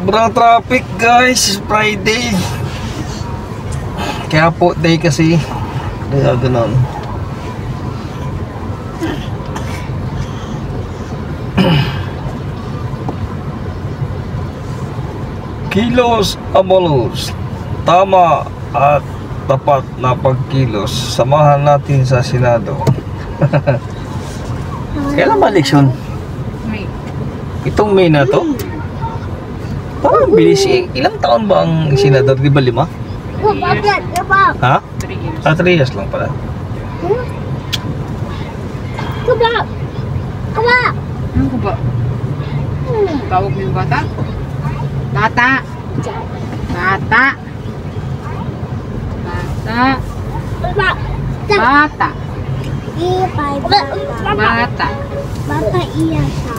Sobrang traffic guys, Friday. Kaya po day kasi. Kaya ganoon. Kilos Amolos. Tama at tapat na pagkilos. Samahan natin sa Senado. Kailan ba eleksyon? May. Itong May na to? Parang bilis eh. Ilang taon ba ang senador? Di ba 5? Ha? 3 years. 3 years lang pala. Ano ko ba? Tawag mo yung bata? Bata! Bata! Bata! Bata! Bata! Bata iya siya.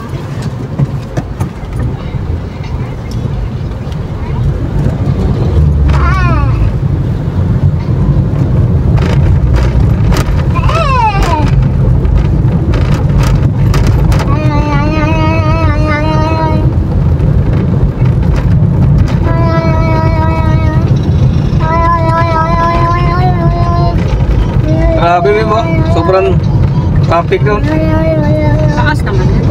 Grabe mo ba? Sobrang traffic doon. Taas naman yan.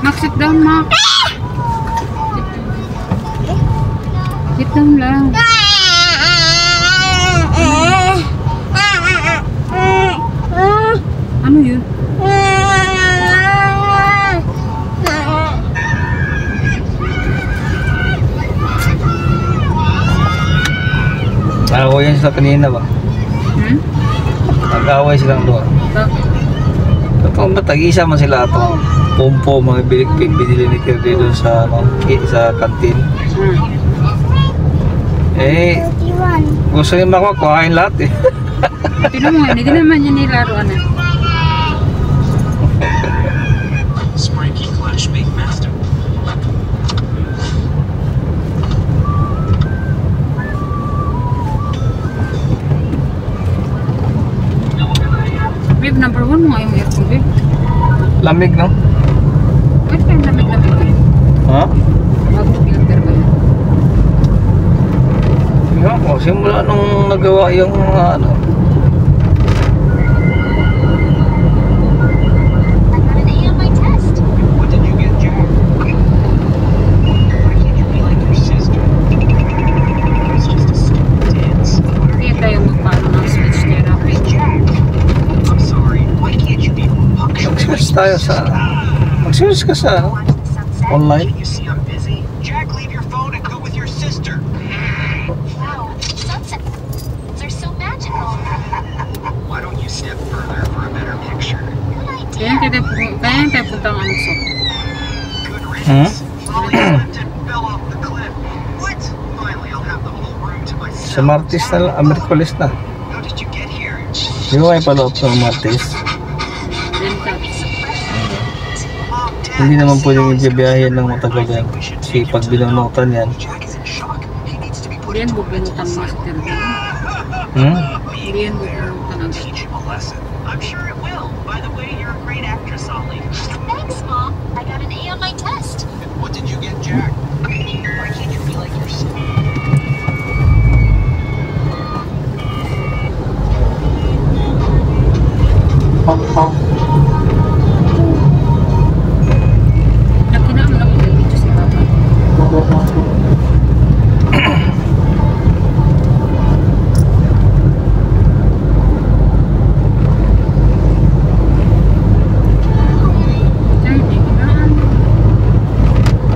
Mag-sit down, ma. Sit down lang. Ano yun? Nag-away yan sila kanina ba? Nag-away silang doon. Totoo ba? Tag-isa man sila itong pompo, mga bilik-pin, binili ni Kirby doon sa, sa kantin. Eh, gusto niya makuha lahat eh. Tinan mo, hindi naman yan nilaruan na. Spranky Clash Big Master. Babe, number 1 mo nga yung aircon, babe. Lamig, no? Babe, yung lamig-lamig, babe. Ha? Bago filter ba yun? Tingnan ko, simula nung nagawa yung ano. What did you get, Jack? Why can't you be like your sister? It's just a stupid dance. Hindi tayo magpaano ng speech therapy. Jack! I'm sorry. Why can't you be more punctual? Mag-search tayo sa... Mag-search ka sa ano? Online? Can you see I'm busy? Jack, leave your phone and go with your sister. Wow, sunsets are so magical. Why don't you step further for a better picture? Good Kaya idea. yung tayo punta ang Amso. Good riddance. Molly slipped and fell off the cliff. What? Finally, I'll have the whole room to Sa myself. Martes na, Merkulis na. How did you get here? Di ba may paloob sa Martes? Mom, Dad, Hindi naman I see pwedeng all these ibibiyahin ng cars. matagal I yan. think we should Kasi take him pag to the binunutan yan. Jack is in shock. He needs to be put Hindi yan into a bubunutan mental mo sa asylum. terminal. Hmm? Hindi yan bubunutan agad. Teach him a lesson. I'm sure it will. By the way, you're a great actress, Ollie. Thanks, Mom. I got an A on my test. What did you get, Jack? Why can't you be like your sister? Nakinaan ako ng video si Papa.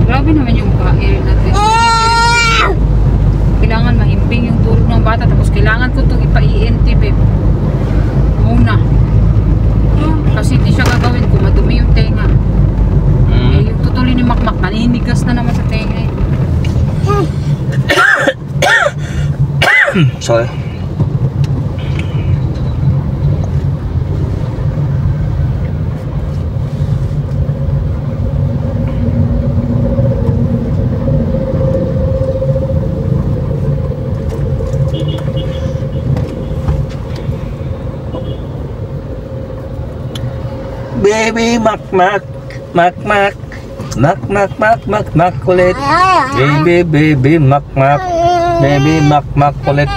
Grabe naman yung air natin. Kailangan mahimbing yung tulog ng bata, tapos kailangan ko itong ipa-ENT, babe. Muna. Kasi hindi siya gagawin ko, madumi yung tenga. Eh, yung tutuloy ni Makmak, naninigas na naman sa tenga eh. Sorry. Baby makmak, makmak, makmak kulit. Baby makmak, baby makmak kulit.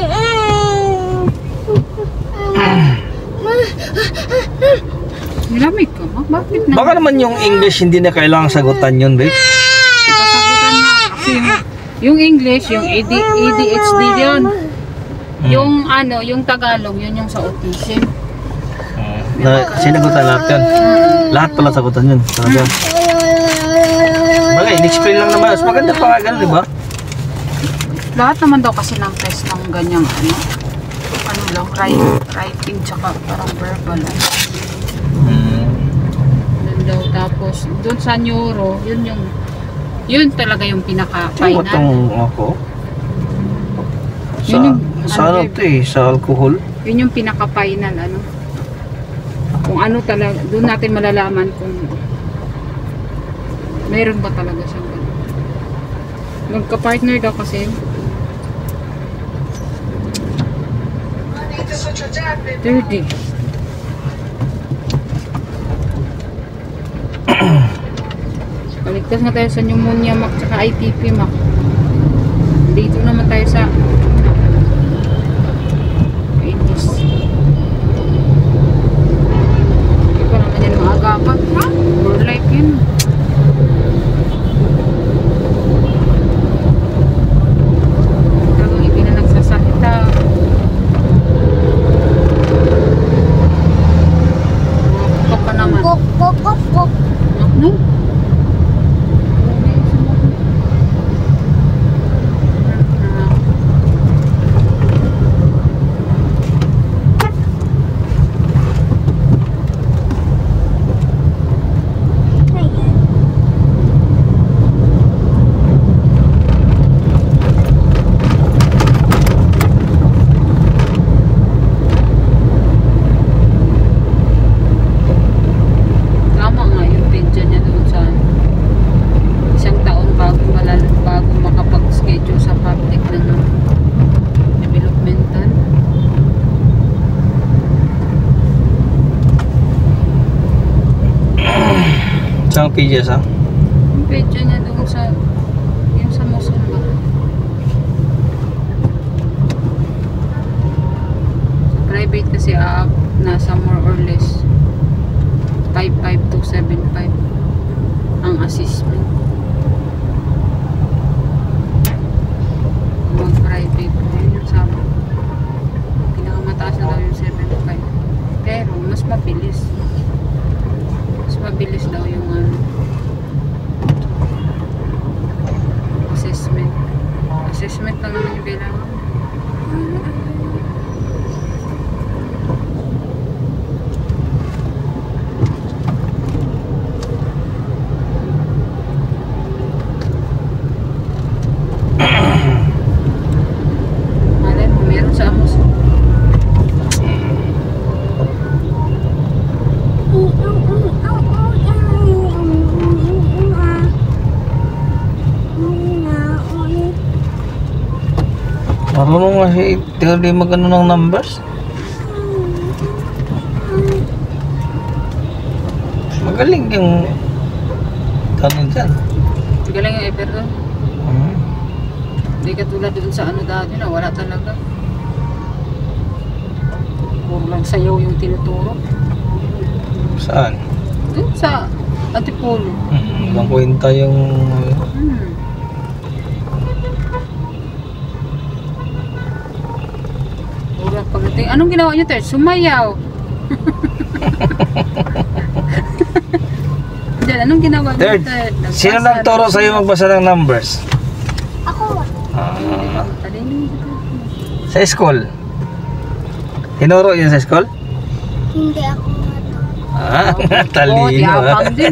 Nilamig ka ba? Bakit na? Baka naman yung English hindi na kailangang sagutan yun, babe. Sasagutan mo kasi yung English, yung ADHD yun. Yung ano, yung Tagalog, yun yung sa autism. Sinagutan lahat yun. Lahat pala sagutan yun. Talaga. Bagay, in-explain lang naman. Mas maganda pa nga ganun, di ba? Lahat naman daw kasi ng test ng ganyang ano lang, writing tsaka parang verbal. Yun daw. Tapos, doon sa neuro, yun talaga yung Ano pinaka-final. itong ako? Yun yung, Sa ano ito eh? Sa alcohol? Yun yung pinaka-final, ano. Kung ano talaga, doon natin malalaman kung meron ba talaga siyang ganun. Magka-partner daw kasi. 30. Paligtas nga tayo sa pneumonia, Mac, tsaka ITP, Mac. Dito naman tayo sa English. Hindi pa naman yan maagapan, ha? More like yun. Talagang hindi na nagsasalita. Mga pa naman. No? Tama nga yung page niya doon sa isang taon bago makapag-schedule sa public na developmental. Saan pages ha? Yung page niya doon sa yung sa Muson ba? Sa private kasi nasa more or less 5.5 to 7.5 ang assessment. Mag-private yun yung sabi. Pinakamataas na daw yung 7.5. Pero mas mabilis. Mas mabilis daw yung assessment. Assessment lang naman yung kailangan. Malay mo, meron sa Amos. Marunong nga si Terry magano ng numbers? Magaling yung kanin dyan. Galing yung Ever doon. Hindi katulad doon sa ano dati na wala talaga. Puro lang sayaw yung tinuturo. Saan? Doon sa Antipolo. Ibang kwenta yung... Puro lang pagdating. Anong ginawa niyo, Ter? Sumayaw. Diyan, anong ginawa niyo, Third, Ter? sino nagturo sa'yo magbasa ng numbers? Ako. Hindi ba matalino? Sa school? Tinuro yun sa school? Hindi ako Talino. Yabang din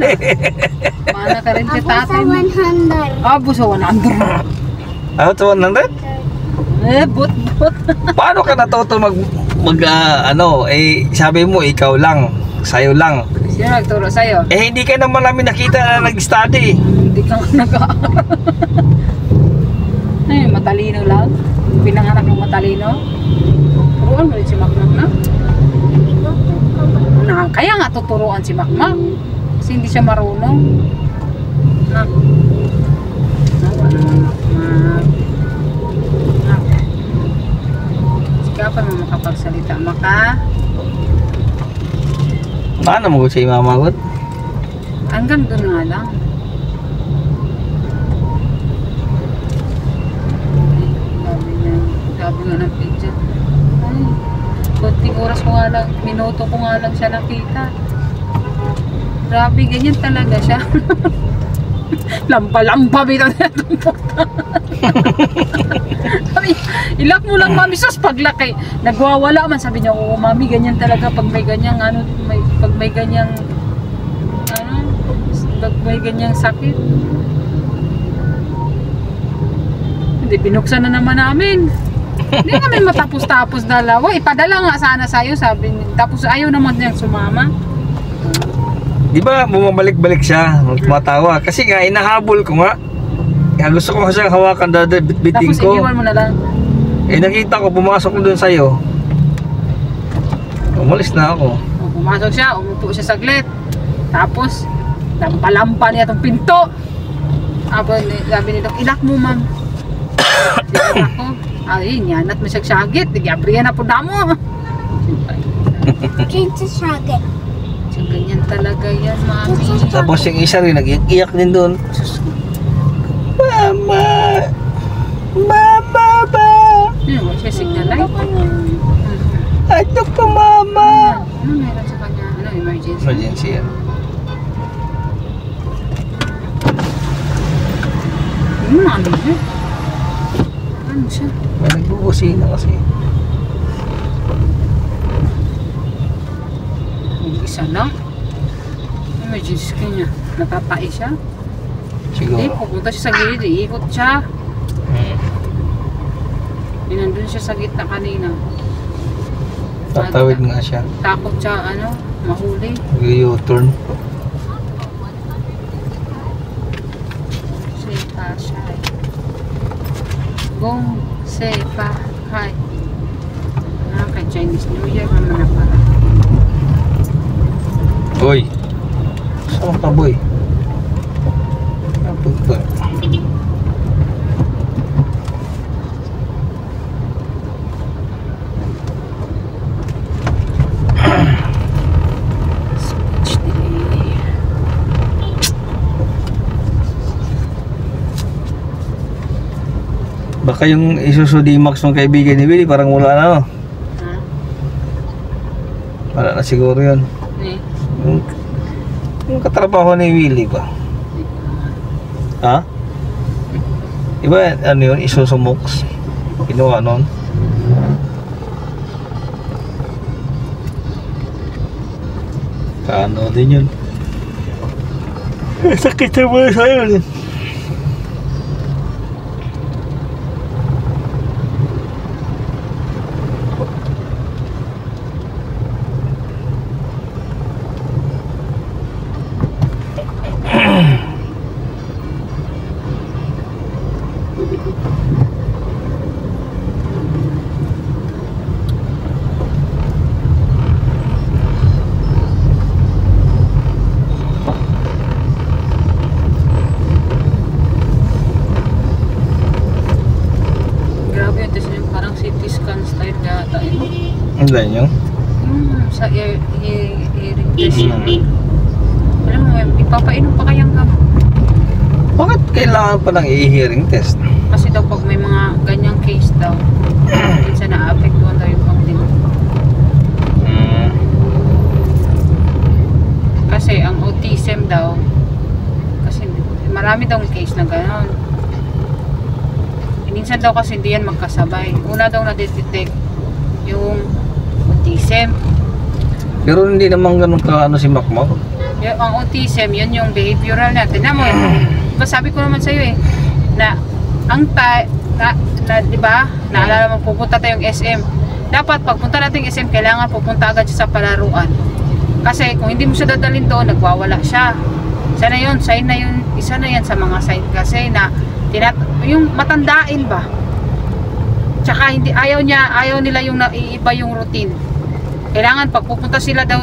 Mana ka rin kay Ako sa tatay mo. 100. Abo sa 100. Out of 100? But. Paano ka natuto sabi mo ikaw lang, sayo lang. Sino nagturo sa'yo? Hindi ka naman namin nakita na nag-study. Hindi ka nga nag-aaral. Ay, matalino lang. Pinanganak ng matalino. Turuan mo rin si Makmak na. Kaya nga tuturuan si Makmak. Kasi hindi siya marunong. Nak. Sigapan mo makapagsalita. Paano mo sa imamagot? Hanggang doon nga lang. Sabi nga ng picture. Ay, konting oras ko nga lang, minuto ko nga lang siya nakita. Grabe, ganyan talaga siya. Lampa-lampa, bitaw na itong puta. Sabi, ilak mo lang, mami, sus, paglaki. Nagwawala man, sabi niya, oo, mami, ganyan talaga pag may ganyang, pag may ganyang, pag may ganyang sakit. Hindi, binuksan na naman namin. Hindi kami matapos-tapos dalawa. Ipadala nga sana sa'yo, sabi niya. Tapos ayaw naman niyang sumama. Di ba bumabalik-balik siya, tumatawa. Kasi nga, inahabol ko nga. Kaya gusto ko kasi hawakan dada, bitbiting Tapos ko. iniwan mo na lang. Eh nakita ko, pumasok ko doon sa'yo. Umalis na ako. O, pumasok siya, umupo siya saglit. Tapos, lampa-lampa niya itong pinto. Tapos, sabi ni Doc, ilak mo, ma'am. Sabi ako, ay, nyanat mo siya sagit. Nagyabriya na po na mo. Kinsa Shaggy. So, ganyan talaga yan, mami. Tapos yung isa rin, nag-iyak din doon. Mama! Mama ba? Ano, siya signal light. Ato ko, mama! Ano meron sa kanya? Ano, emergency? Emergency yan. Ano siya? Ano siya? May nagbubusina kasi. Isa lang. Emergency kanya. Napapai siya. Hindi, Siguro. pupunta siya sa gilid. Iikot siya. Nandun siya sa gitna kanina. Tatawid nga siya. Takot siya, mahuli. Mag-U-turn. Sepa siya. Gong sepa. Hi. Kay Chinese New Year naman na para. Uy! Saan ka, boy? Napunta. Baka yung Isuzu D-Max ng kaibigan ni Willie parang wala na, no? Wala na siguro yun. Yung katrabaho ni Willie ba? Ha? Diba ano yun? Isuzu Mox? Kinuha nun? Kano din yun? Sakit sa mga sa'yo din. Hindi nyo? Sa hearing test. Alam mo, ipapainom pa kayang gamot. Bakit kailangan pa ng i-hearing test? Kasi daw pag may mga ganyang case daw, minsan na-apektuhan daw yung pagdinig. Kasi ang autism daw, kasi marami daw case na gano'n. Minsan daw kasi hindi yan magkasabay. Una daw na-detect yung autism. Pero hindi naman ganun ka si Macmac. Yung, ang autism, yun yung behavioral na. Tignan mo, sabi ko naman sa'yo na ang di ba, naalala mo, pupunta tayong SM. Dapat pagpunta natin SM, kailangan pupunta agad siya sa palaruan. Kasi kung hindi mo siya dadalhin doon, nagwawala siya. Isa na yun, sign na yun, isa na yan sa mga sign kasi na yung matandain ba? Tsaka ayaw nila yung naiiba yung routine. Kailangan pag pupunta sila daw,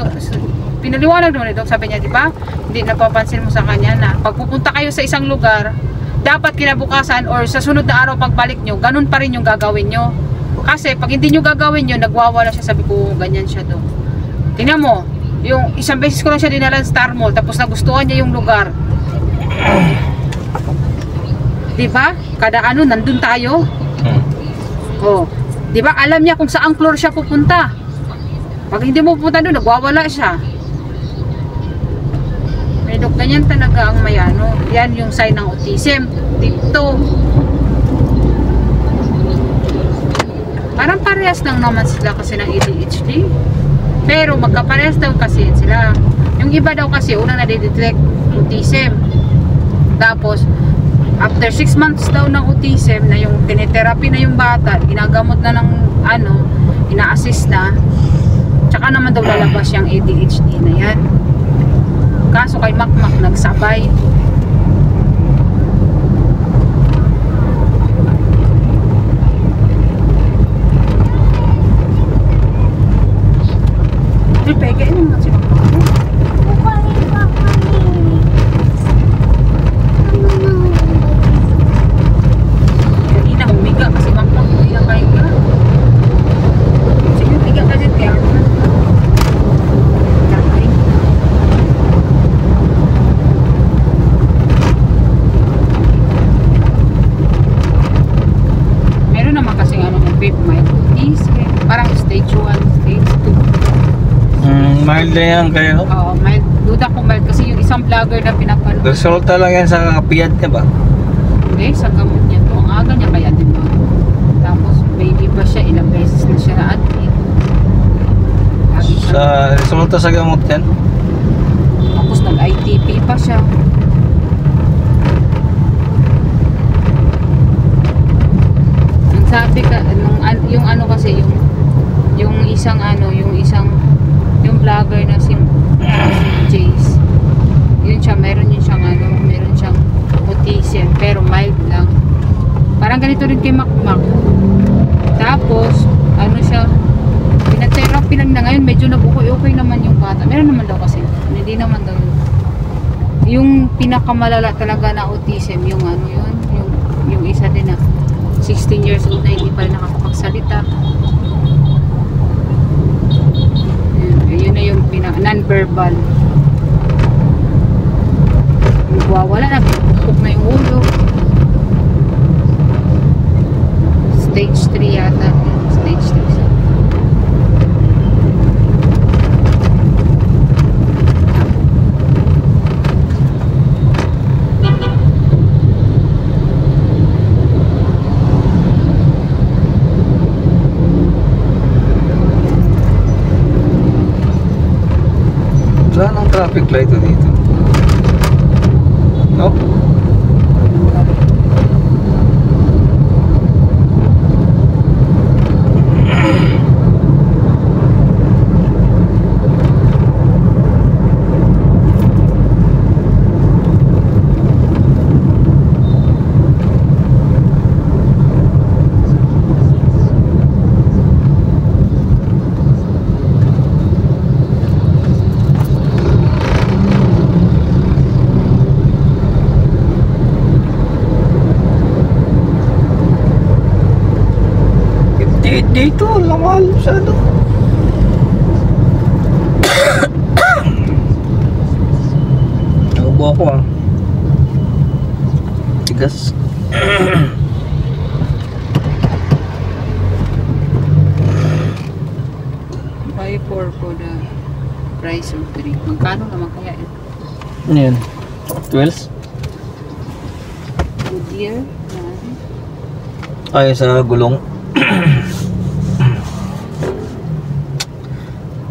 pinaliwanag naman ito, sabi niya, di ba? Hindi napapansin mo sa kanya na pag pupunta kayo sa isang lugar, dapat kinabukasan or sa sunod na araw pagbalik nyo, ganun pa rin yung gagawin nyo. Kasi pag hindi nyo gagawin yun, nagwawala siya, sabi ko, ganyan siya doon. Tingnan mo, yung isang beses ko lang siya dinala sa Star Mall, tapos nagustuhan niya yung lugar. Diba? Kada ano, nandun tayo. Oh, diba? Alam niya kung saang floor siya pupunta. Pag hindi mo pupunta doon, nagwawala siya. Pero ganyan talaga ang may ano. Yan yung sign ng autism. Dito. Parang parehas lang naman sila kasi ng ADHD. Pero magkaparehas daw kasi sila. Yung iba daw kasi unang nadidetect autism. Tapos after 6 months daw ng autism na yung tinitherapy na yung bata, ginagamot na ng ano, ina-assist na, tsaka naman daw lalabas yung ADHD na yan. Kaso kay Makmak nagsabay. Peke naman si Makmak. Kukunin pa kami. Kanina humiga kasi Makmak hindi na pahinga. Sige, humiga ka dyan kaya naman. Kakain. Meron naman kasi ano ng vape mic. Easy. Parang stage 1, stage 2. Mild na yan kayo, no? Oo, mild. Duda ko mild kasi yung isang vlogger na pinapanood. Resulta lang yan sa kapiyat niya ba? Hindi, sa gamot niya to. Ang aga niya kaya din ba? Tapos baby pa siya, ilang beses na siya na-admit. Lagi siya. Sa resulta sa gamot yan? Tapos nag-ITP pa siya. Ang sabi ka, yung ano kasi, yung isang ano, yung vlogger na si Jace. Yun siya, meron siyang autism, pero mild lang. Parang ganito rin kay Makmak. Tapos, ano siya, pinatherapy lang na ngayon, medyo nag-okay naman yung bata. Meron naman daw kasi, hindi naman daw yun. Yung pinakamalala talaga na autism, yung ano yun, yung isa din na 16 years old na hindi pa rin nakakapagsalita. Yun na yung non-verbal. Wala na, pupuk na yung ulo. Stage 3 yata. Stage 3 siya. Saan ang traffic light dito? No? Dito, lamal masyado. Naubo ako ah. Tigas. Buy 4 for the price of 3. Magkano naman kaya yun? Ano yun? 12? Goodyear? Ay, sa gulong.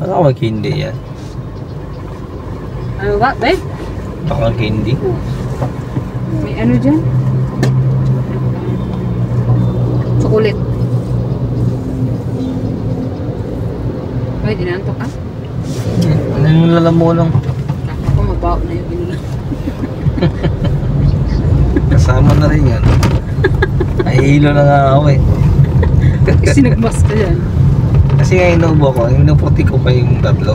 Baka mag-hindi yan. Ano ba, babe? Baka mag-hindi. May ano dyan? Chocolate. Ay, dinanto ka? Ano yung lalamunong? Ako mabaw na yung binili. Kasama na rin yan. Nahihilo na nga ako eh. Kasi nagmas ka dyan. Kasi kasi nga inubo ko, inuputi ko pa yung tatlo.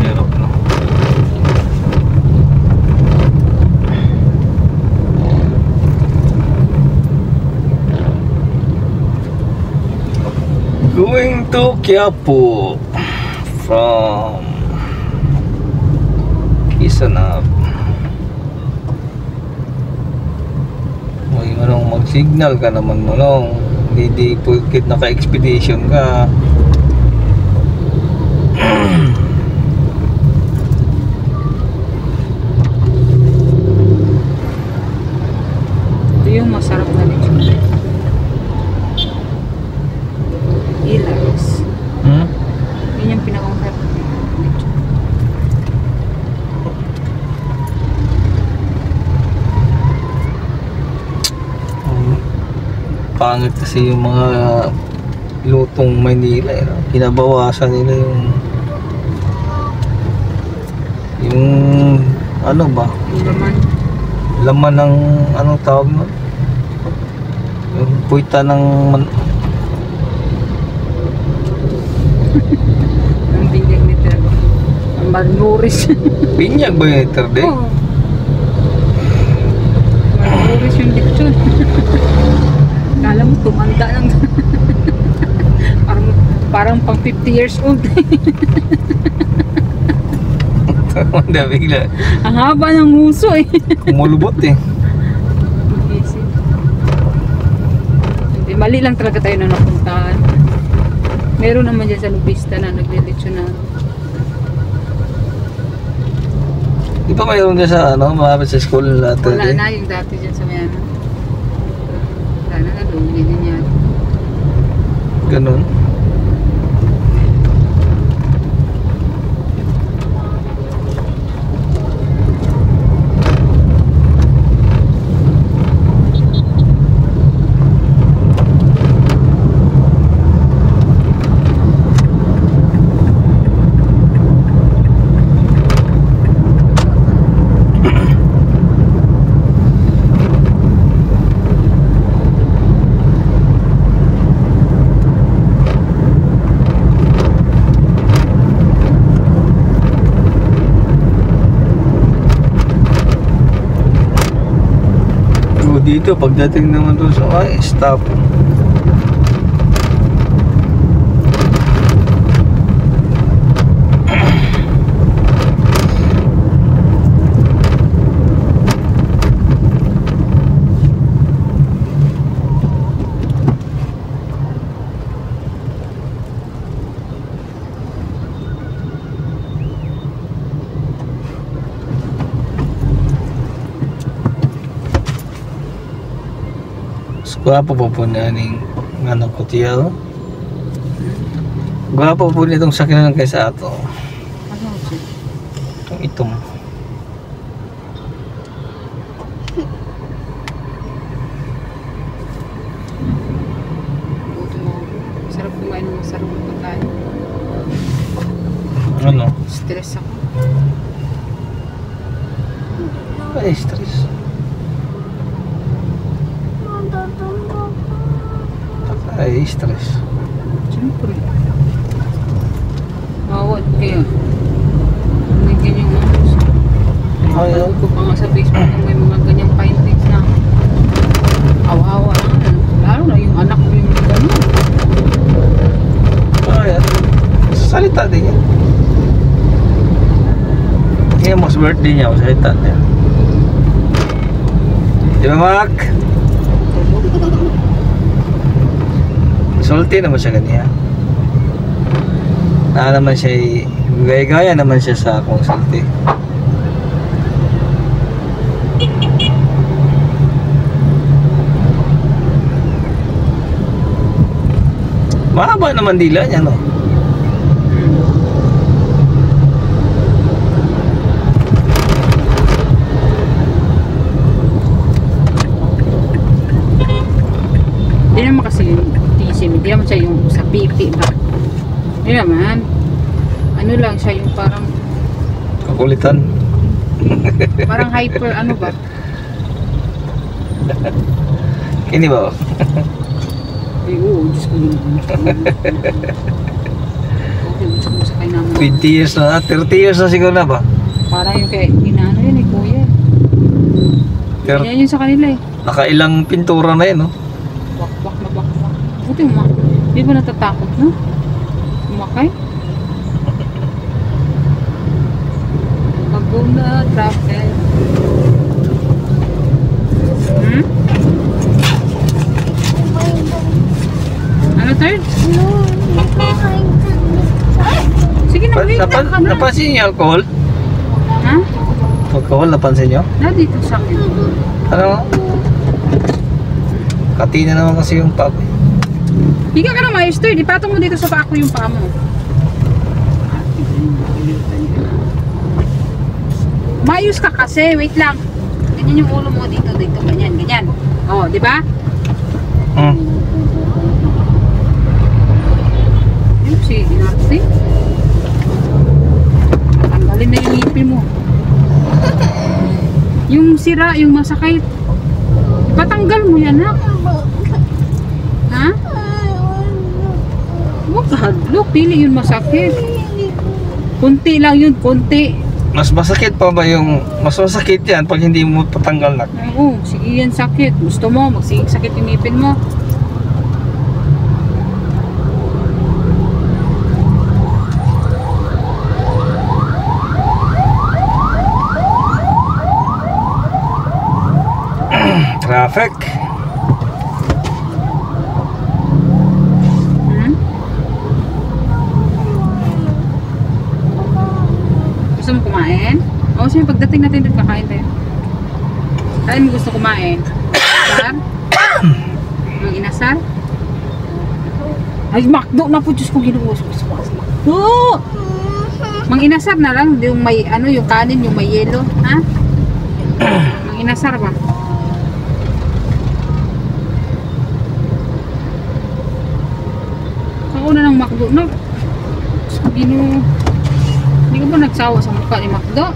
Hirap no. Going to Quiapo from Kisanab. Uy, manong mag-signal ka naman manong. Hindi pagkit naka-expedition ka. Ito yung masarap na lechon. Ilaws. Yun yung pinakamasarap na lechon. Pangit kasi yung mga lutong Maynila eh, no? Kinabawasan nila yung ano ba, Yung laman. laman ng anong tawag nun, yung puwita ng Ang binyag ni Tero. Ang malnourished. binyag ba yun ito, de? Oo. Malnourished yung lechon. Kala mo tumanda lang. parang pang 50 years old. Tumanda bigla, Ang haba ng huso eh. kumulubot eh. Isip. Hindi, mali lang talaga tayo na napuntahan. Meron naman dyan sa Lubista na naglilitsyon na. Di ba mayroon dyan sa ano, malapit sa school nila Wala eh? na yung dati dyan sa Mayana. Wala na, nadumi din yan. Ganun. Dito pagdating naman doon sa stop. Gwapo po na ning ano ko tiyaw. Gwapo po nitong sakyanan kaysa ato. Ano siya? Itong Buto mo. Sarap kumain ng masarap na pagkain. ano? Stress ako. Ay, stress. Ay, stress. Siyempre. Mawad kaya. May ganyang mga. Ay, Alam ko pa nga sa Facebook na may mga ganyang findings na awa-awa lang. Lalo na yung anak ko yung gano'n. ay, salita din yan. Kaya mas birthday niya, salita niya. Di ba, Mac? Sulti naman siya ganyan. Naman siya, gaya naman siya sa akong sulti. Mahaba naman dila niya, no? Hindi naman kasi yung TC, hindi naman siya yung sa pipi ba? Hindi naman. Ano lang siya yung parang Kakulitan. parang hyper ano ba? Kini ba? Ay, oo, Diyos ko yun. Okay, gusto ko sakay naman. 20 years na, 30 years na siguro na ba? Parang yung kay, inaano yun eh, kuya. Yan yun sa kanila eh. Nakailang pintura na yun, no? Bak-bak na bak-bak. Buti mo, di ba natatakot no? Umakay? Pag-go na, traffic. Hmm? Ano third? Sige na, wait lang ka na. Napansin niyo alcohol? Ha? Alcohol, napansin niyo? Na dito sa akin. Ano? Kati na naman kasi yung pub. Higa ka na maayos third. Ipatong mo dito sa paa ko yung paa mo. Maayos ka kasi, wait lang. Ganyan yung ulo mo dito, ganyan, ganyan. Oh, di ba? Yun si Inarte. Tanggalin na yung ngipin mo. Yung sira, yung masakit. Patanggal mo yan, ha? Ha? Huwag ka hadlok, pili yun masakit. Kunti lang yun, kunti. Mas masakit pa ba yung... Mas masakit yan pag hindi mo patanggal na. Oo, sige yan sakit. Gusto mo, magsiging sakit yung ngipin mo. Traffic. Hmm? Gusto mo kumain? Oo, sige, pagdating natin dito, kakain tayo. Kaya mo gusto kumain? Inasar? Yung inasar? Ay, McDo na po, Diyos ko, ginuwas ko sa McDo. Mang inasar na lang, yung may, ano, yung kanin, yung may yelo, ha? Mang inasar ba? Ako na ng McDo, no? Diyos ko, hindi ka ba nagsawa sa mukha ni McDo?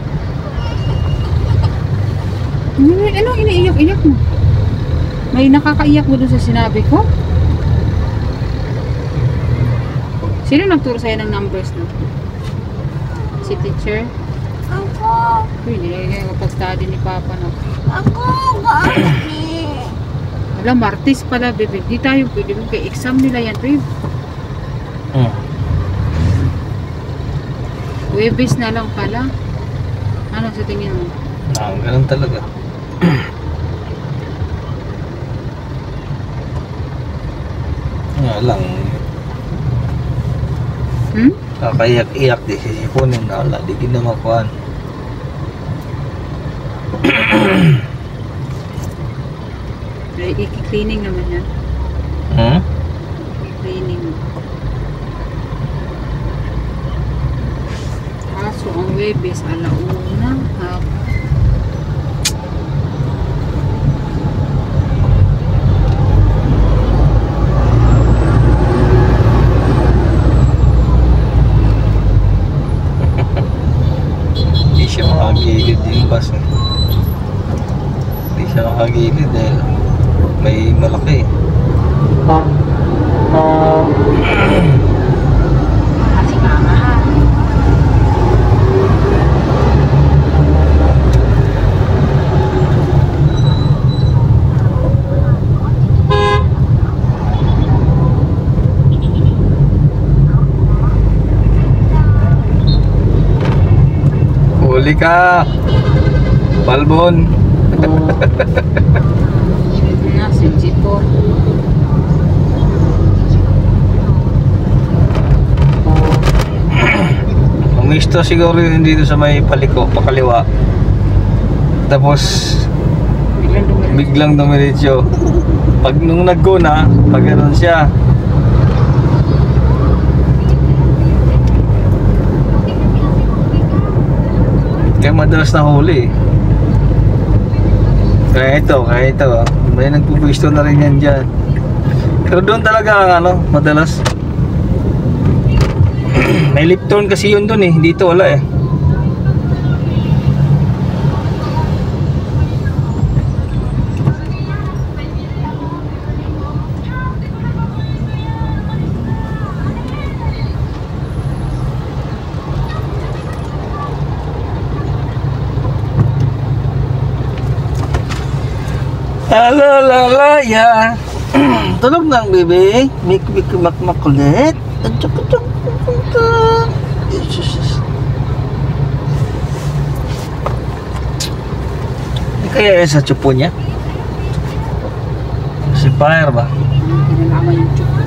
Ano iniiyak-iyak mo? May nakakaiyak mo dun sa sinabi ko? Sino nagturo sa'yo ng numbers no? Si teacher? Ako. Uy, nilagay ko pag-study ni Papa no? Ako. Gabi. Wala, Martes pala, bebe. Di tayo pwede mo kay exam nila yan, babe. Webis na lang pala. Ano sa tingin mo? Ganun talaga. Nga lang. Hmm? Kakaiyak-iyak di sisipunin na wala. Di ginamakuan. I-cleaning naman yan. I-cleaning. Kaso ang Webis, alauna. Hindi siya makagilid yung bus. Hindi siya makagilid dahil may malaki. Kasi mama. Huli ka! Balbon! Si Chico. Umisto siguro yun dito sa may paliko, pakaliwa. Tapos biglang dumiretso. Pag nung nag-go na, pag ganun siya. Kaya madalas na huli. Kaya ito. May nagpupuisto na rin yan dyan. Pero doon talaga ano, madalas. May lip turn kasi yun doon eh. Dito wala eh. Alalalaya. Tulog na ang bebe. Mik makulit. Kaya sa tsupo niya? Si Fire ba? Kinalaman yung tsupo.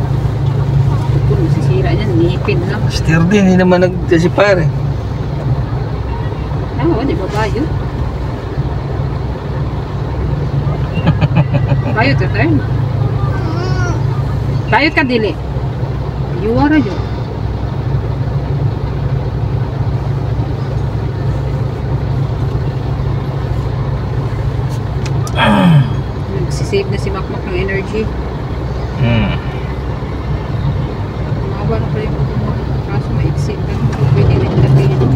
Tsupo, masisira niyan. Nipin lang. Steer din, hindi naman si Fire eh. Di ba bayot? Bayot ka tayo. Bayot ka dili. Yuwara yun. Nagsisave na si Makmak ng energy. Mawa na pala yung kaso maiksi ka. Pwede rin natin.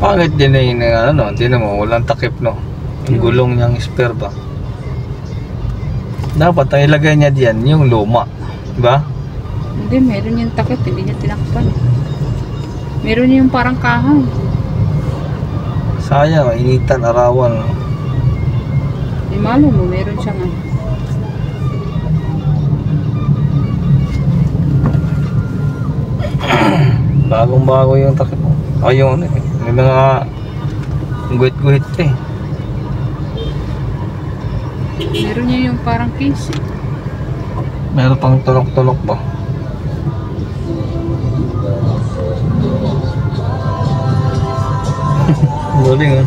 Pangit din na yun, ano, hindi naman, walang takip, no? Yung gulong niyang spare ba? Dapat ang ilagay niya diyan, yung luma. Diba? Hindi, meron yung takip. Hindi niya tinakpan. Meron yung parang kahoy. Sayang, initan, arawan. Di malo mo, meron siya nga. Bagong-bago yung takip mo. Ayun, may mga guhit-guhit pa eh. Meron niya yung parang case eh. Meron pang tulok-tulok ba? Galing ah.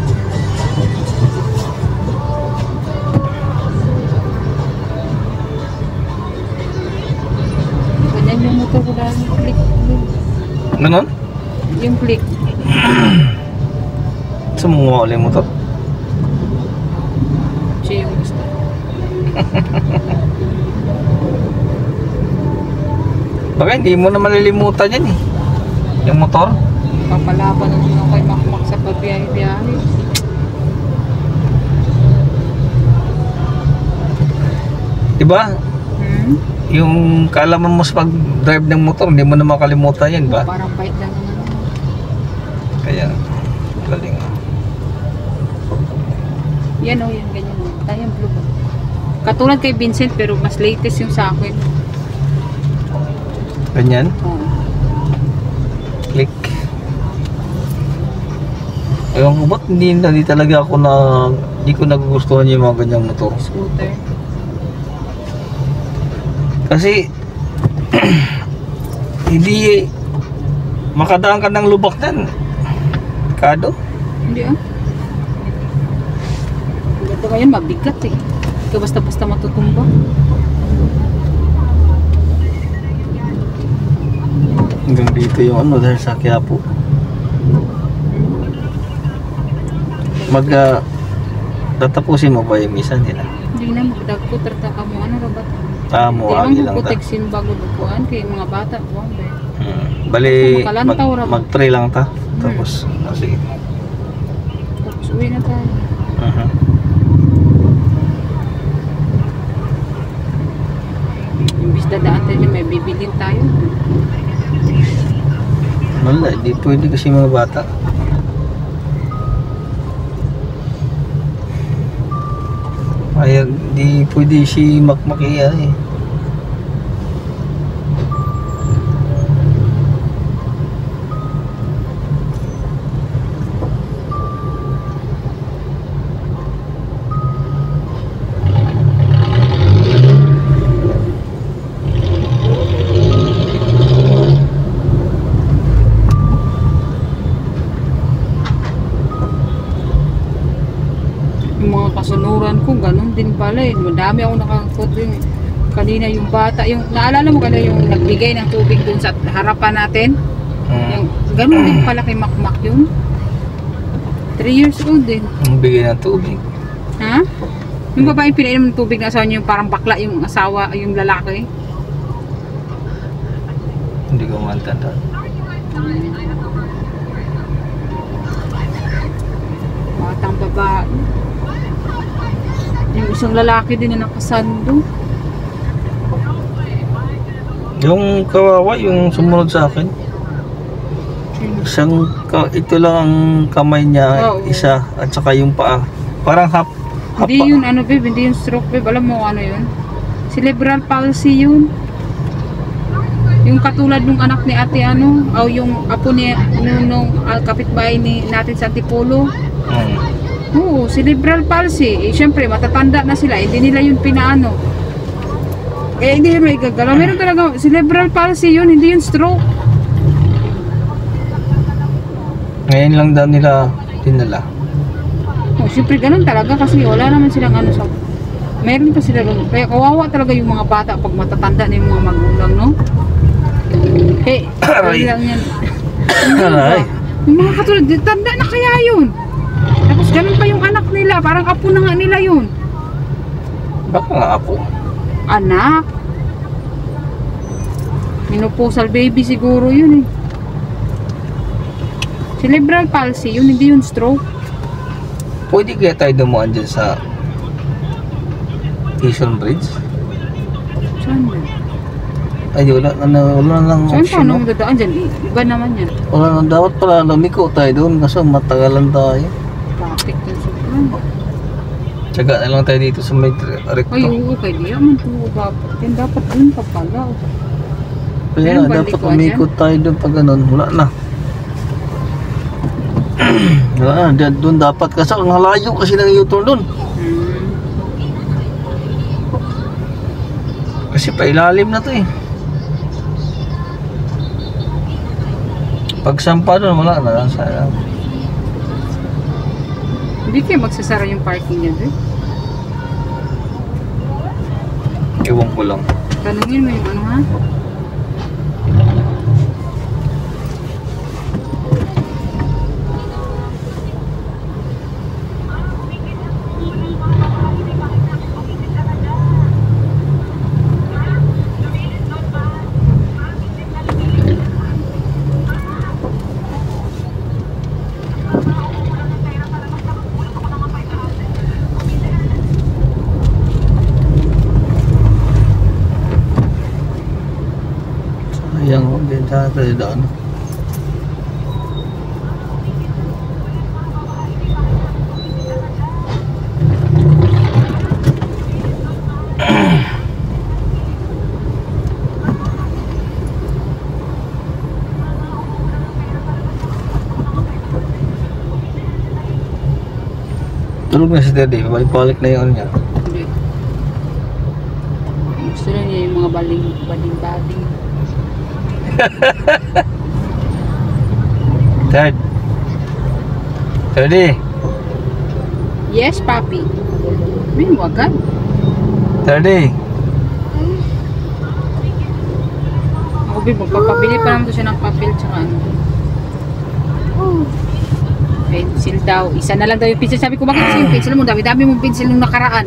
Ganyan yung motor ko dahil yung click. Ganon? Yung click. Sumuha ulit mo to. Siya yung gusto. Baka hindi mo na malilimutan yan eh. Yung motor. Papalaban na nyo kay Makmak sa pagbiyahe-biyahe. Diba? Hmm? Yung kaalaman mo sa pag-drive ng motor, hindi mo na makalimutan yan ba? Parang bait lang naman. Kaya, galing. Yan o, yan, ganyan o. Tayang blue ba? Katulad kay Vincent pero mas latest yung sa akin. Ganyan. Oo. Click. Ewan ko ba't hindi talaga ako hindi ko nagugustuhan yung mga ganyang motor. Scooter. Kasi, hindi makadaan ka ng lubak nan. Kado. Hindi ah. Ito ngayon mabigat eh. Ikaw basta-basta matutumba. Hanggang dito yung ano dahil sa Quiapo. Tatapusin mo ba yung misa nila? Hindi na magdagko tarta ka mo ano rabat. Mo agi lang ta. Proteksin bago dukuan kay mga bata buwan ba. Bali Makalantaw ra ba? mag-pray lang ta. Tapos sige. Tapos uwi na tayo. Imbis dadaan tayo may bibilin tayo. Wala, di pwede kasi mga bata. Kaya di pwede si Makmakia eh. Yung mga kasunuran ko, ganun din pala eh. Madami ako nakakot din eh. Kanina yung bata, yung naalala mo kanina yung nagbigay ng tubig dun sa harapan natin? Yung, ganun din pala kay Makmak yun. 3 years old din. Ang bigay ng tubig. Ha? Yung babae pinainom ng tubig na asawa niya, yung parang bakla yung asawa, yung lalaki. Hindi ko matanda. Batang babae. Yung isang lalaki din na nakasando. Yung kawawa, yung sumunod sa akin. Ito lang ang kamay niya, Oo. isa, at saka yung paa. Parang half Hindi pa. yun ano babe, hindi yun stroke babe. Alam mo ano yun? Cerebral palsy yun. Yung katulad nung anak ni ate ano, o yung apo ni nung kapitbahay ni natin sa Antipolo. Oo, cerebral palsy. Eh, syempre, matatanda na sila. Hindi nila yun pinaano. Eh, hindi may gagalaw. Meron talaga, cerebral palsy yun, hindi yun stroke. Ngayon lang daw nila dinala. Oh, syempre ganun talaga kasi wala naman silang ano sa... Meron pa sila ganun. Kaya kawawa talaga yung mga bata pag matatanda na yung mga magulang, no? Eh, Aray. lang yan. Aray. Yung mga katulad, tanda na kaya yun. Tapos ganun pa yung anak nila, parang apo na nga nila yun. Baka nga apo. Anak. Menopausal baby siguro yun eh. Cerebral palsy, yun hindi yun stroke. Pwede kaya tayo dumaan dyan sa Quezon Bridge? Saan ba? Ay, wala lang Saan pa option. nung dadaan dyan? Iba naman yan. Wala na, dapat pala lumiko tayo doon kasi matagalan tayo. Traffic din sobrang. Tsaga na lang tayo dito sa may recto. Ay, oo, kay di naman po dapat. Yan dapat dun pa pala. Kaya Meron na, ba dapat likuan umikot tayo doon pag ganun. Wala na. Wala na, doon dapat kasi ang halayo kasi ng U-turn doon. Kasi pailalim na to eh. Pag sampa doon, wala na lang sayang. Hindi kayo magsasara yung parking niya doon. Ewan ko lang. Tanungin mo yung ano ha? Sayang ko din sana tayo daan. Tulog na si Daddy, balik-balik na yung ano niya. Hindi. Gusto na niya yung mga baling-baling. Third. Daddy. Yes, papi. May wagan. Daddy. Ako bin, magpapabili pa naman to siya ng papel tsaka ano. Pencil daw. Isa na lang daw yung pencil. Sabi ko, bakit kasi yung pencil mo? Dami-dami mong pencil nung nakaraan.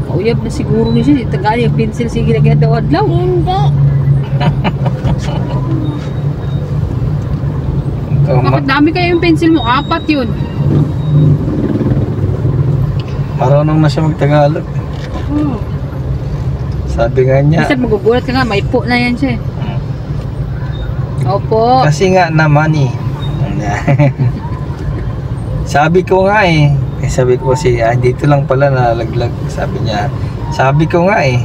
Kauyab na siguro niya siya. Tagal yung pencil. Sige, lagyan daw adlaw. Hindi. Bakit dami kaya yung pencil mo? 4 yun. Marunong na siya mag-Tagalog. Oh. Sabi nga niya. Minsan magugulat ka nga. May po na yan siya. Opo. Kasi nga naman eh. Sabi ko nga eh, Eh, sabi ko kasi, dito lang pala nalaglag. Sabi niya, sabi ko nga eh.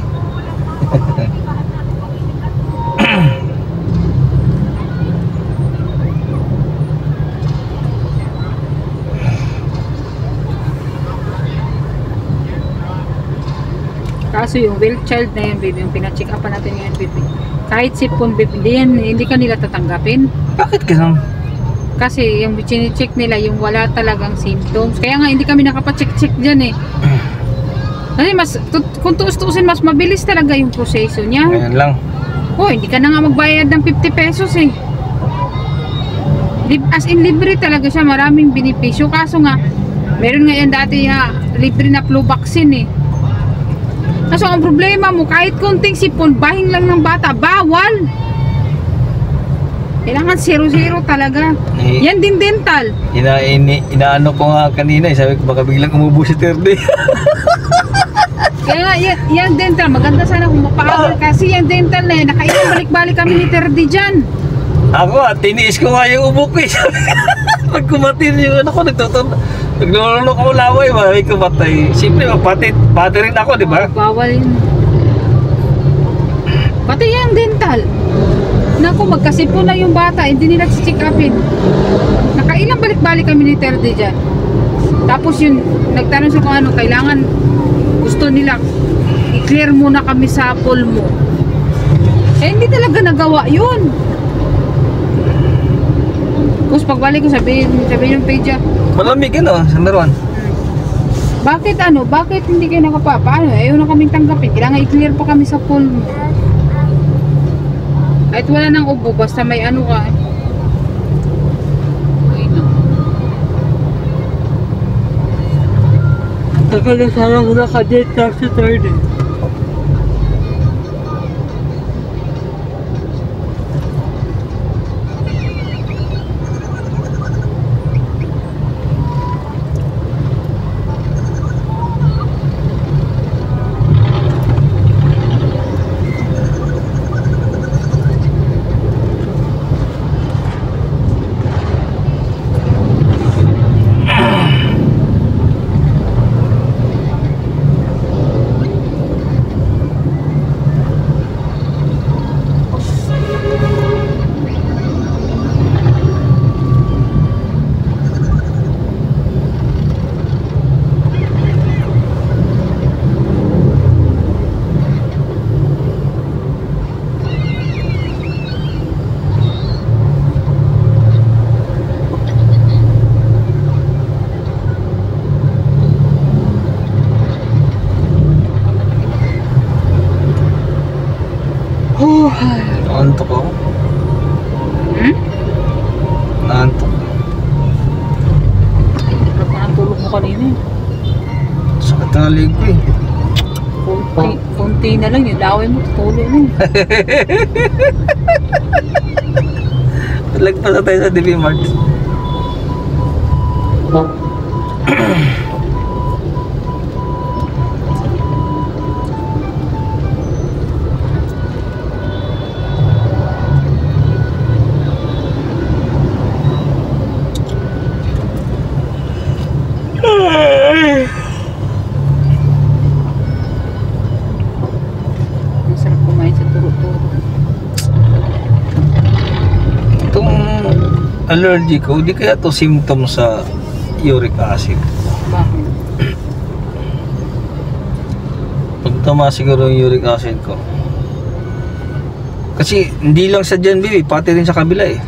Kaso yung well child na yun, baby, yung pina-check up natin ngayon, baby. Kahit sipon, baby, hindi ka nila tatanggapin. Bakit ganun? Kasi yung chine-check nila, yung wala talagang symptoms. Kaya nga, hindi kami nakapacheck-check dyan eh. Kasi kung tuus-tuusin, mas mabilis talaga yung proseso niya. Ngayon lang. Oh, hindi ka na nga magbayad ng 50 pesos eh. As in, libre talaga siya. Maraming benepisyo. Kaso nga, meron nga yan dati libre na flu vaccine eh. Kaso ang problema mo, kahit konting sipon, bahing lang ng bata, bawal. Kailangan 0-0 talaga. Yan din dental. Inaano ko nga kanina, sabi ko baka biglang umubo si Terdy. Kaya nga, yan dental, maganda sana kung mapaaral kasi yan dental na yan, nakailang balik-balik kami ni Terdy dyan. Ako tiniis ko nga yung ubo ko eh. Pag kumatin yung ano ko, naglulunok ako laway, maraming kumatay. Siyempre, pati rin ako, di ba? Bawal yun. Pati yan dental. Naku, magkasipon na yung bata, hindi nila check upin. Nakailang balik-balik kami ni Terdy dyan. Tapos yun, nagtanong siya kung ano, kailangan gusto nila i-clear muna kami sa pulmo. Eh, hindi talaga nagawa yun. Tapos pagbalik ko, sabihin yung page, Malamig ano, Sandro 1. bakit hindi kayo paano? Ayaw na kaming tanggapin. Kailangan i-clear pa kami sa pulmo. Kahit wala nang ubo, basta may ano ka. Ay, no. Tagal na sana ko nakadate na si Terdy. Naantok ako. Naantok. Sarap na ang tulog mo kanina eh. Sakit na leg ko eh. Konti na lang yun. Laway mo, tutuloy mo. Lagpas na tayo sa DB Mart. Ang sarap kumain sa turo-turo. Itong allergy ko, di kaya to symptom sa uric acid. Bakit? Pag tumaas siguro yung uric acid ko. Kasi hindi lang sa dyan, baby, pati rin sa kabila eh.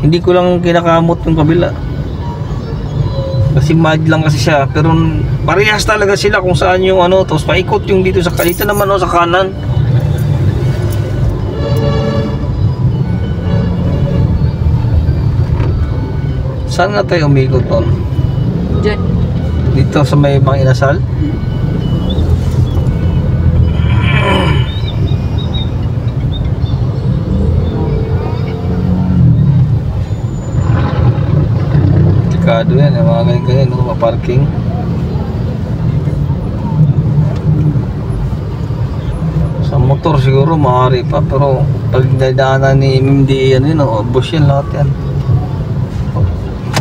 Hindi ko lang kinakamot yung kabila. Kasi mild lang kasi siya, pero parehas talaga sila kung saan yung ano, tapos paikot yung dito sa dito naman o sa kanan. Saan nga tayo umikot nun? Diyan. Dito sa may mga inasal? Delikado yan, yung mga ganyan-ganyan, no? Maparking. Sa motor siguro maaari pa, pero pag dadaanan ni MMDA yan, no? Bus yan lahat yan.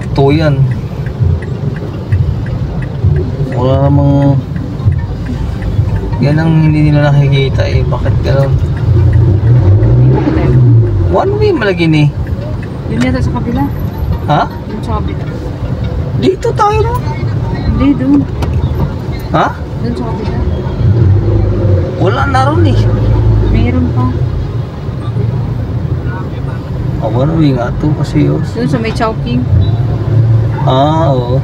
Ito yan. Wala namang... Yan ang hindi nila nakikita eh. Bakit gano'n? Bakit tayo? One way malagi ni. Yun yata sa kabila. Ha? Yun sa kabila. Dito tayo no? Hindi, doon. Ha? Doon sa kabila. Wala na ron eh. Mayroon pa. One way nga to kasi yun. Doon sa may Chowking. Ah, oo.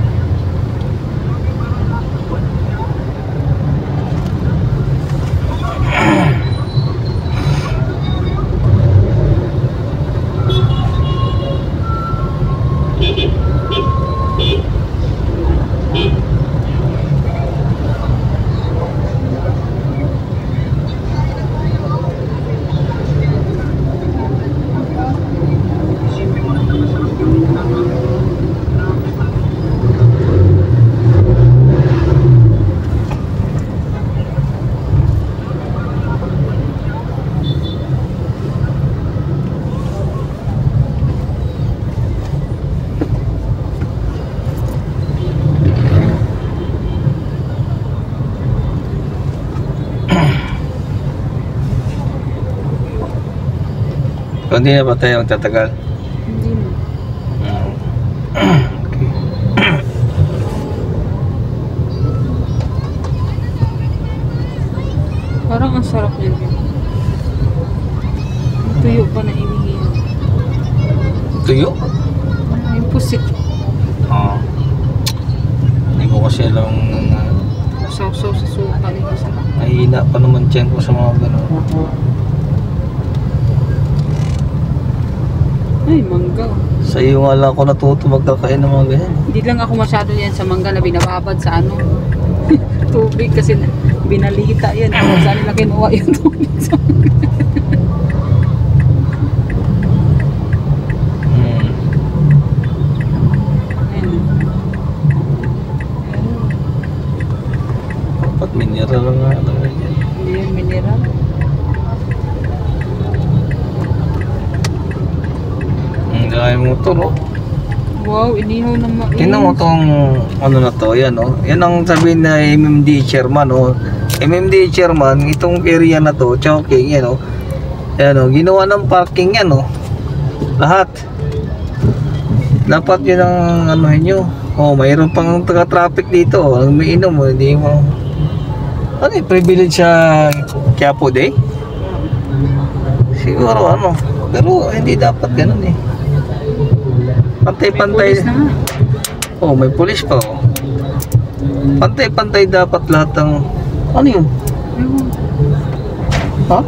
Hindi na ba tayo magtatagal? Hindi na. Okay. Parang ang sarap niyan. Yung tuyo pa na inihiyan. Tuyo? Yung pusit. Oo. Hindi ko kasi alam Sausaw sa suka nila sarap. mahina pa naman dyan ko sa mga gano'n. Ay, mangga. Sa iyo nga lang ako natuto magkakain ng mga ganyan. Hindi lang ako masyado yan sa mangga na binababad sa ano. Tubig kasi binalita yan. Saan nila kinuha yung tubig sa Ayun. Dapat mineral nga talaga yan. Hindi yung mineral. Ang gaya motor oh. Wow, inihaw na mais. Tingnan mo tong ano na to, yan oh. Yan ang sabihin na MMD chairman oh. MMD chairman, itong area na to, Chowking, yan oh. Yan oh, ginawa ng parking yan oh. Lahat. Dapat yun ang ano nyo. Oh, mayroon pang taga-traffic dito oh. Ang may inom oh, hindi mo. Ano yung privilege sa Quiapo Day? Siguro ano. Pero hindi dapat ganun eh. Pantay-pantay. Pulis na nga. Oh, may pulis pa oh. Pantay-pantay dapat lahat ng ano yun? Ewan. Ha?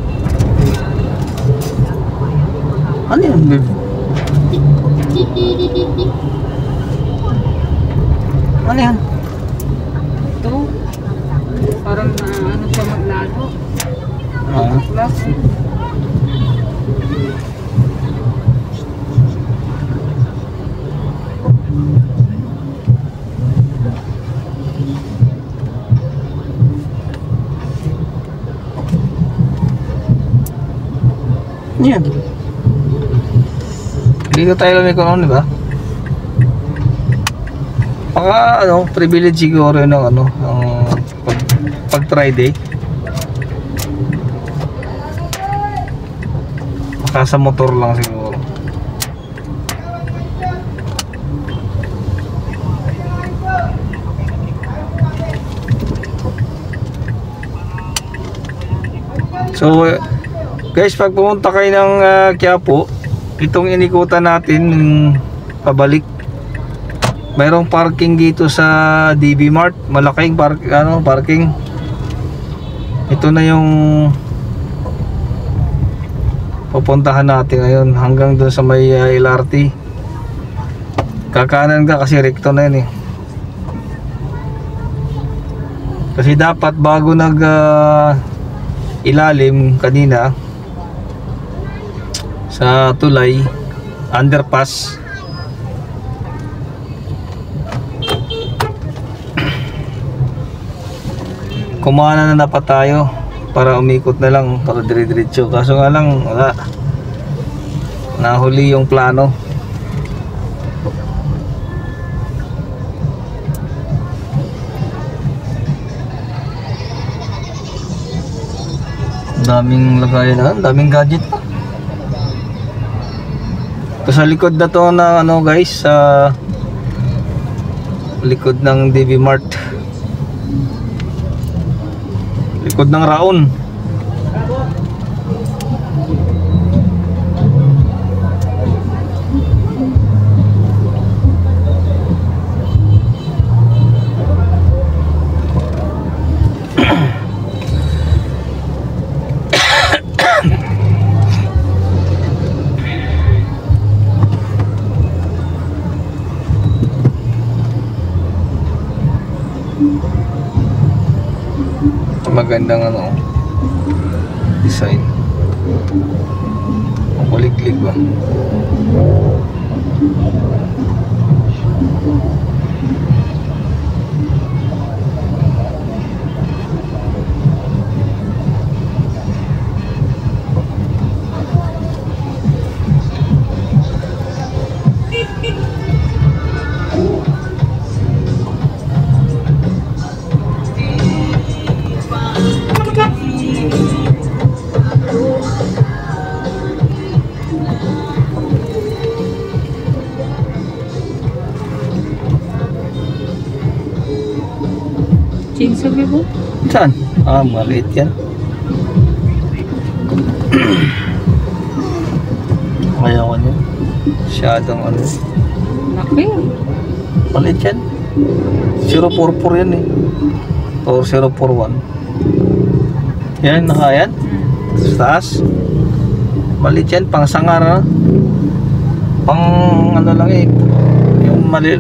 Ano yun, babe? Ano yan? Ito. Parang na ano siya maglalo. Ah, Plus. ano yan? Dito tayo lang ikaw, di ba? Baka ano, privilege siguro ng ano, pag Friday. Baka sa motor lang siguro. So guys, pag pumunta kayo ng Quiapo, itong inikutan natin pabalik, mayroong parking dito sa DB Mart, malaking parking. Ito na yung pupuntahan natin ngayon hanggang doon sa may LRT. Kakanan ka kasi rekto na yun eh. Kasi dapat bago nag ilalim kanina sa tulay, underpass, kumana na dapat tayo para umikot na lang para dire-diretso. Kaso nga lang wala, nahuli yung plano. Daming lagayan na, daming gadget pa. Ito sa likod na to ng ano guys, sa likod ng DB Mart. Likod ng Raon. Magandang ano design. Ang kuliglig ba? Chainsaw mo? Saan? Ah, maliit yan. Kaya ko niya. Masyadong ano. Laki. Maliit yan. 044 yan eh. Or 041. Yan, naka yan. Sa taas. Maliit yan, pang sangar na. Pang ano lang eh. Yung mali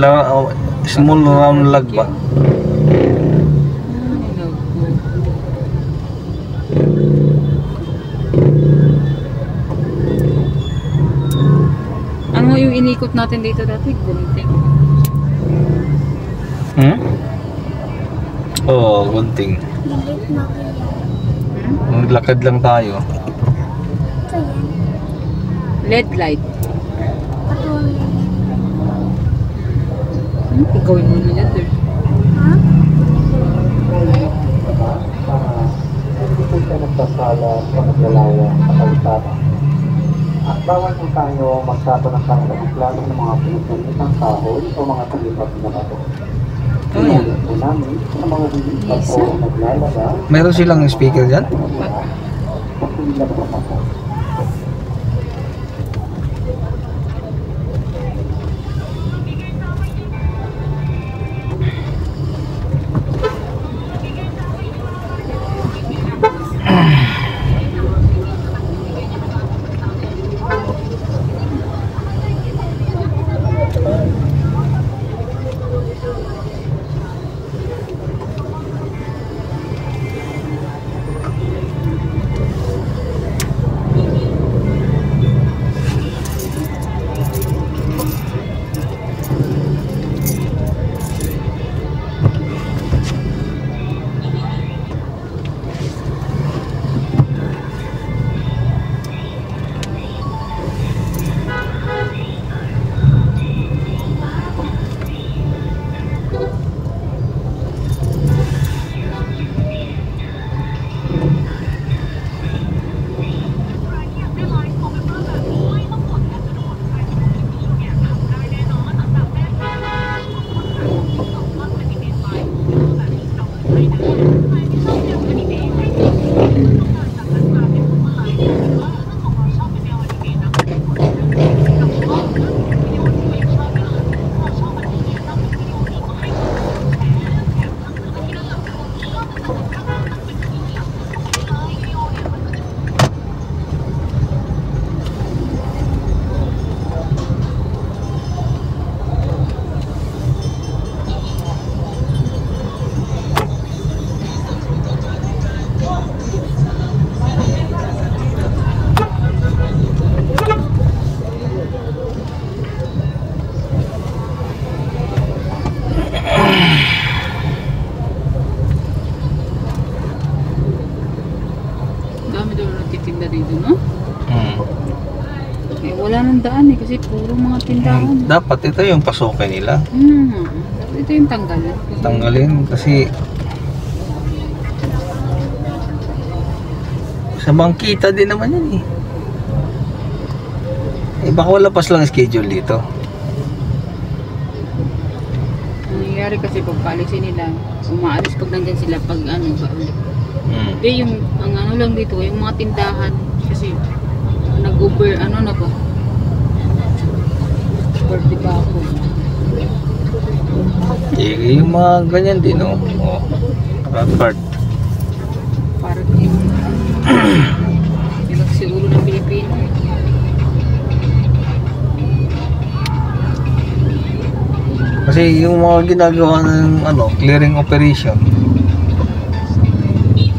lang, small round lag ba? Ano yung inikot natin dito dati? Gunting. Oo, gunting. Galit na kaya. Maglakad lang tayo. Ito yan. LED light. Patuloy. Gawin mo nila doon. Ha? Hindi po siya nagsasala sa paglalawa sa kalsada. At bawal po tayo magtapo ng kanilang ng mga pinagsamitang kahoy o mga talipat na bato. Inulit po namin sa mga lilipat o naglalaga Meron silang speaker dyan? at hindi na po. Wala nang daan eh kasi puro mga tindahan. Dapat ito yung pasukin nila. Ito yung tanggalan. Tanggalin kasi Sa bangkita din naman yan eh. Eh baka wala pas lang schedule dito. Ang nangyayari kasi pag paalisin nila, umaalis pag nandyan sila pag ano ba ulit. Yung ang ano lang dito, yung mga tindahan kasi nag-Uber ano na ba? Birthday ba ako? Eh, yung mga ganyan din, no? Oh, card. Parang yung bilang si ulo ng Pilipino. Kasi yung mga ginagawa ng ano, clearing operation,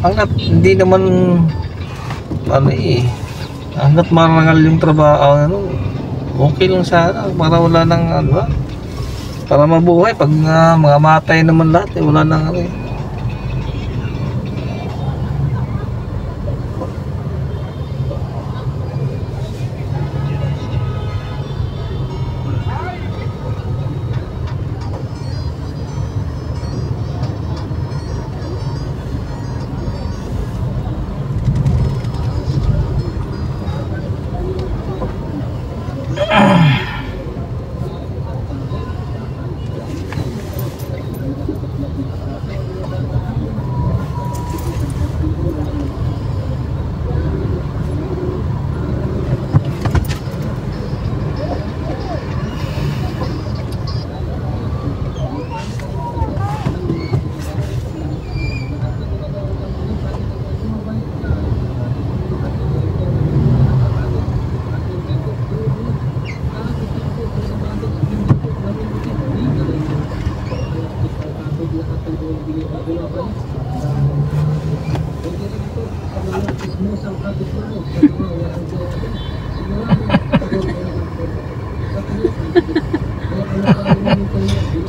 hanggat hindi naman ano eh, hanggat marangal yung trabaho, ano, okay lang sana para wala nang ano ba? Para mabuhay pag mga matay naman lahat eh, wala nang ano eh.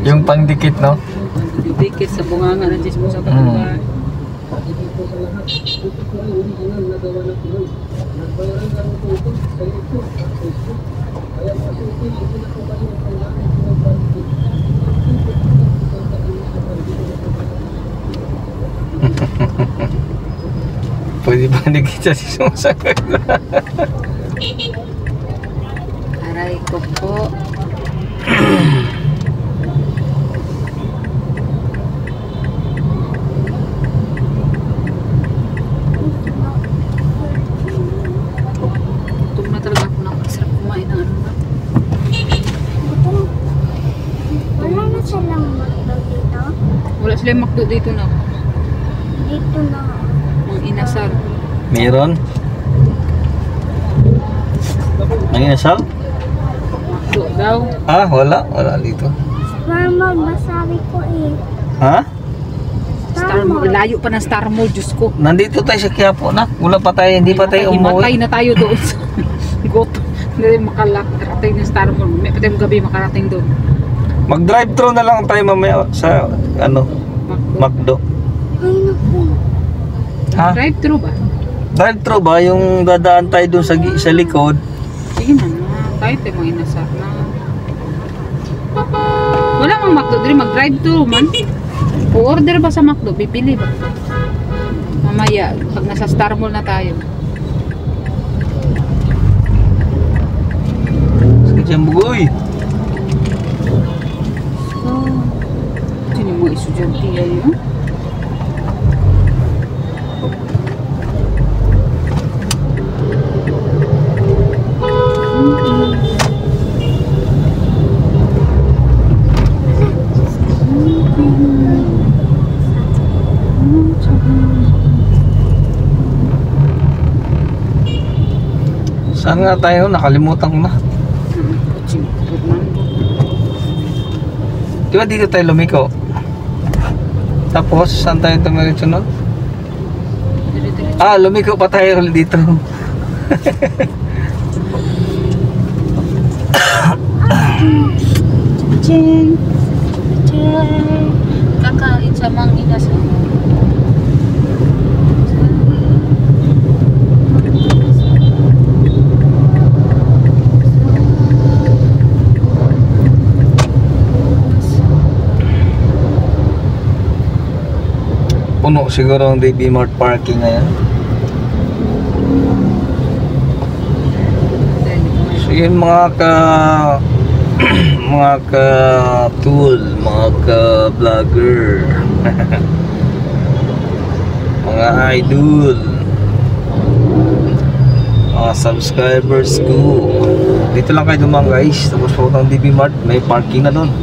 Yung pangdikit, no? Dikit sa bunganga ng chismo sa kapitbahay. Pwede ba nakita si sumasakay? Aray ko po. Gutom na talaga ako, nakasarap kumain ng ano na. Wala na silang McDo dito. Wala sila McDo dito na. Dito na. Ang inasal. Meron? Ang inasal? McDo daw. Ah, wala. Wala dito. Star Mall, masabi ko eh. Ha? Star Mall. Layo pa ng Star Mall, Diyos ko. Nandito tayo sa Quiapo na. Wala pa tayo, hindi pa tayo Himatay umuwi. na tayo doon sa goto. Hindi makarating ng Star Mall. May patay gabi makarating doon. Mag-drive-thru na lang tayo mamaya sa ano, McDo. McDo. Ay, naku. Ha? Drive-thru ba? Drive-thru ba? Yung dadaan tayo dun sa likod. Sige man, kahit ay mga inasal na. Wala mang McDo, dili mag-drive-thru man. O-order ba sa McDo? Pipili ba? Mamaya, pag nasa Star Mall na tayo. Sige dyan, bugoy. Sino yung mga estudyante yan yun? Saan nga tayo? Nakalimutan ko na. Di ba dito tayo lumiko? Tapos, saan tayo tumiritso nun? Ah, lumiko pa tayo ulit dito. Ching! Ching! Kakain sa mang inasal. Puno siguro ang DB Mart parking ngayon. Ayun mga ka-tool, mga ka-vlogger, mga idol, mga subscribers ko. Dito lang kayo dumang guys. Tapos po ng DB Mart, may parking na doon.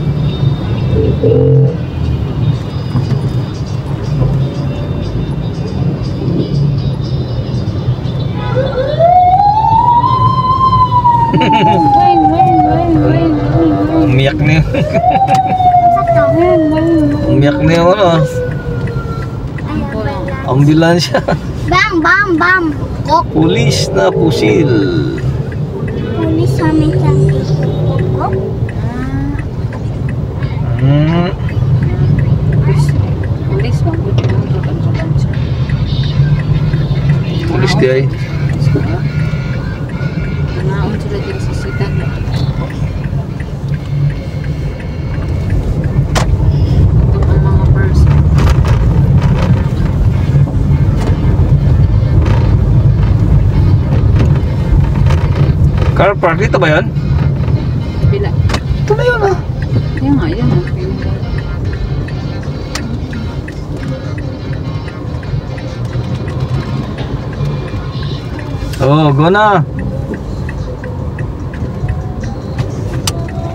Umiyak na yun. Umiyak na yun ano. Ambulansya. Bam, bam, bam. Kok. Pulis na pusil. Pulis kami sa kok. Pulis bang buti ng ambulansya. Pulis di ay. Naon sila dyan sa sitan. Ito ang mga person. Car park dito ba yan? Bila. Ito na yun ah. Yan nga, yan nga. Oh, go na.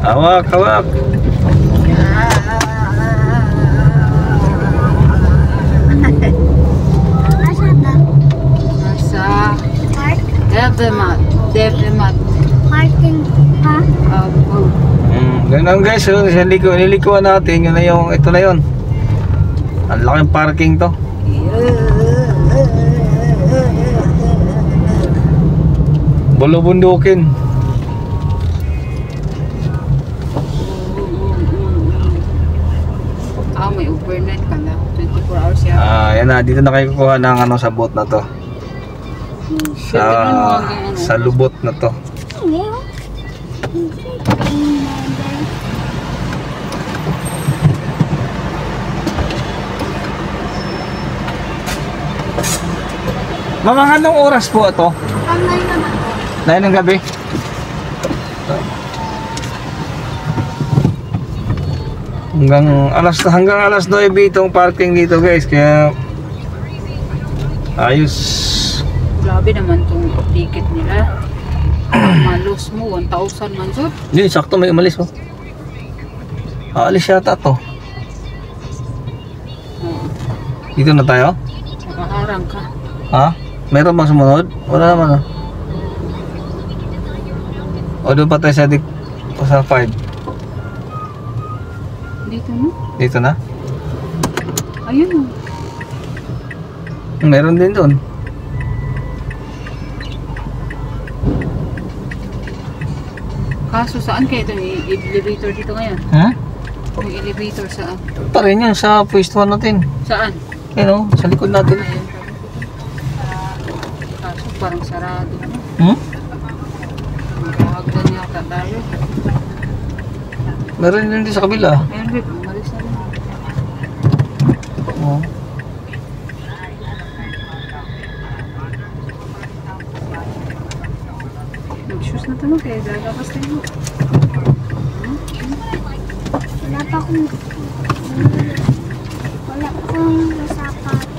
Hawak, hawak. Asa ba? Nasa Park? Devemat. Devemat. Parking ha? Oh. Ganun guys, so, nilikuan natin, yun na yung, ito na yun. Ang laking parking to. Bulubundukin. Ah, may overnight pala. 24 hours yan. Yan na, dito na kayo kukuha ng ano sa boat na to. Sa lubot na to. Hindi. Mama, anong oras po ito? Kamay naman. 9 ng gabi. Hanggang alas 9 itong parking dito guys, kaya ayos. Grabe naman tong ticket nila. Malos mo, 1,000 man sir. Hindi, sakto may umalis oh. Aalis yata to. Dito na tayo? Nakaharang ka. Ha? Meron bang sumunod? Wala naman oh. O doon pa tayo sa 5. Dito no? Dito na? Ayun o. Meron din doon. Kaso saan kayo itong elevator dito ngayon? Ha? Yung elevator saan? Pa rin yan sa pwesto natin. Saan? Yan oh, sa likod natin. Ayun. Kaso parang sarado no? Magkahagdan yata tayo. Meron din sa kabila. Ayun babe, umalis na rin. Oh. Nag-shoes na tanong kaya gagapas tayo. Wala pa akong sapatos.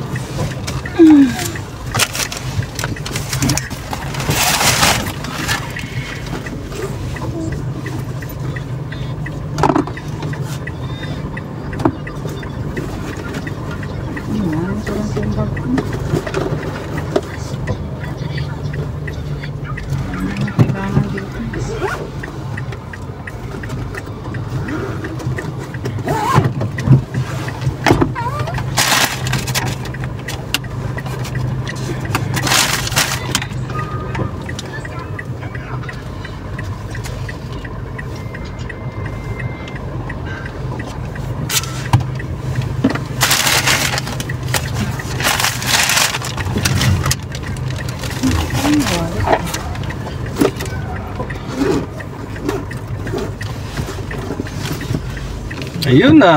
Ayun na.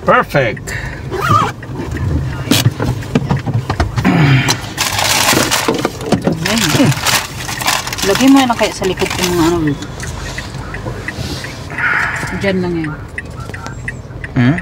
Perfect. Lagay mo na kaya sa likod ng mga ano, babe. Diyan lang yan. Hmm?